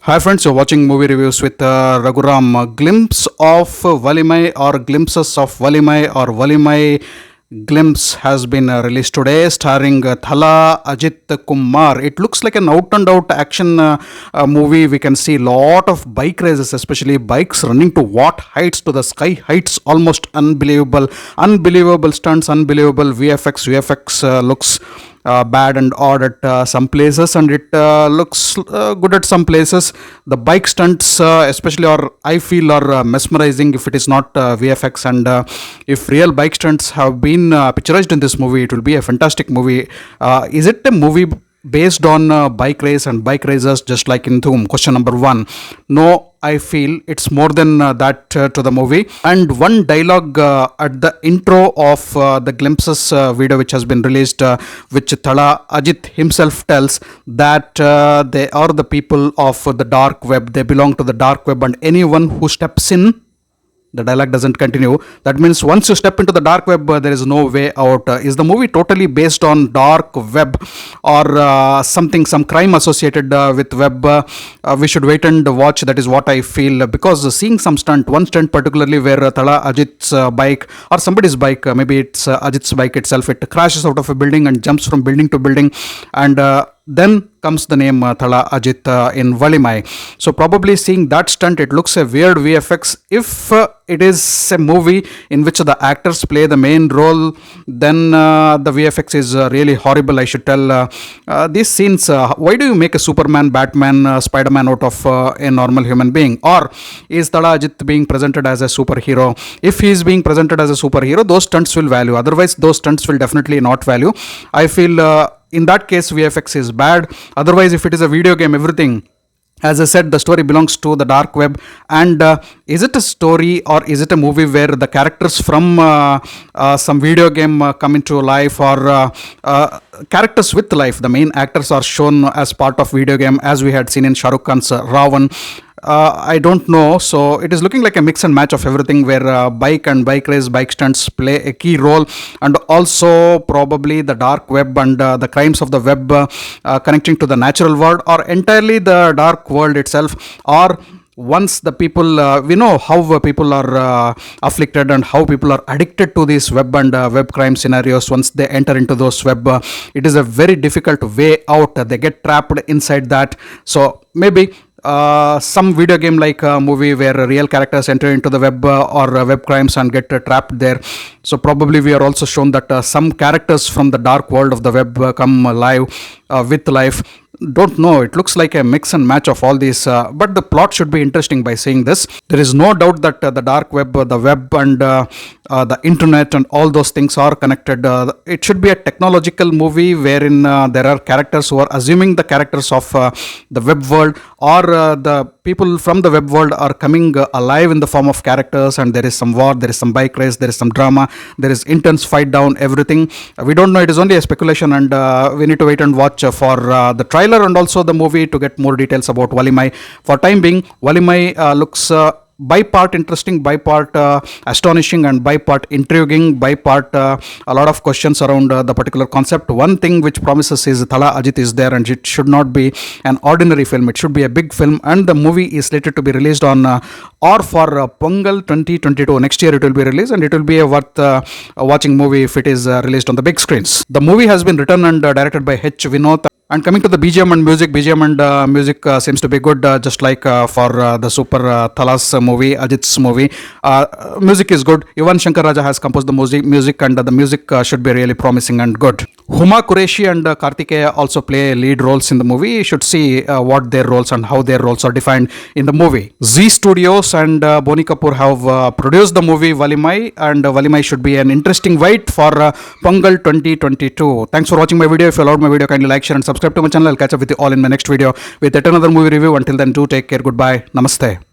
Hi friends, you're watching movie reviews with Raghuram. A glimpse of Valimai or glimpses of Valimai or Valimai glimpse has been released today, starring Thala Ajit Kumar. It looks like an out and out action movie. We can see lot of bike races, especially bikes running to what heights, to the sky heights, almost unbelievable stunts, unbelievable VFX looks bad and odd at some places, and it looks good at some places. The bike stunts, especially, or I feel, are mesmerizing if it is not VFX, and if real bike stunts have been picturized in this movie, it will be a fantastic movie. Is it a movie based on bike race and bike racers, just like in Dhoom? Question number one. No, I feel it's more than that to the movie. And one dialogue at the intro of the glimpses video which has been released, which Thala Ajit himself tells that they are the people of the dark web. They belong to the dark web, and anyone who steps in, the dialogue doesn't continue. That means once you step into the dark web, there is no way out. Is the movie totally based on dark web or some crime associated with web? We should wait and watch. That is what I feel, because seeing one stunt particularly where Thala Ajit's bike or somebody's bike, maybe it's Ajit's bike itself, it crashes out of a building and jumps from building to building, and then comes the name Thala Ajit in Valimai. So probably seeing that stunt, it looks a weird VFX. If it is a movie in which the actors play the main role, then the VFX is really horrible, I should tell. These scenes, why do you make a Superman, Batman, Spider-Man out of a normal human being? Or is Thala Ajit being presented as a superhero? If he is being presented as a superhero, those stunts will value. Otherwise, those stunts will definitely not value. I feel in that case, VFX is bad. Otherwise, if it is a video game, everything, as I said, the story belongs to the dark web. And is it a story or is it a movie where the characters from some video game come into life, or characters with life, the main actors are shown as part of video game, as we had seen in Shah Rukh Khan's Ravan? I don't know. So it is looking like a mix and match of everything, where bike and bike race, bike stunts play a key role, and also probably the dark web and the crimes of the web connecting to the natural world, or entirely the dark world itself. Or once the people, we know how people are afflicted and how people are addicted to these web and web crime scenarios. Once they enter into those web, it is a very difficult way out. They get trapped inside that. So maybe some video game like a movie where real characters enter into the web or web crimes and get trapped there. So probably we are also shown that some characters from the dark world of the web come alive with life. Don't know, it looks like a mix and match of all these, but the plot should be interesting by seeing this. There is no doubt that the dark web, the web, and the internet and all those things are connected. It should be a technological movie wherein there are characters who are assuming the characters of the web world, or the people from the web world are coming alive in the form of characters, and there is some war, there is some bike race, there is some drama, there is intense fight down, everything. We don't know, it is only a speculation, and we need to wait and watch for the trailer and also the movie to get more details about Valimai. For time being, Valimai looks by part interesting, by part astonishing, and by part intriguing, by part a lot of questions around the particular concept. One thing which promises is Thala Ajit is there, and it should not be an ordinary film. It should be a big film, and the movie is slated to be released on or for Pongal 2022. Next year it will be released, and it will be a worth watching movie if it is released on the big screens. The movie has been written and directed by H. Vinod. And coming to the BGM and music, music seems to be good, just like for the Super Thala's movie, Ajit's movie. Music is good. Yuvan Shankar Raja has composed the music, and the music should be really promising and good. Huma Qureshi and Kartikeya also play lead roles in the movie. You should see what their roles and how their roles are defined in the movie. Zee Studios and Boni Kapoor have produced the movie Valimai, and Valimai should be an interesting wait for Pongal 2022. Thanks for watching my video. If you loved my video, kindly like, share, and subscribe to my channel. I'll catch up with you all in my next video with yet another movie review. Until then, do take care. Goodbye. Namaste.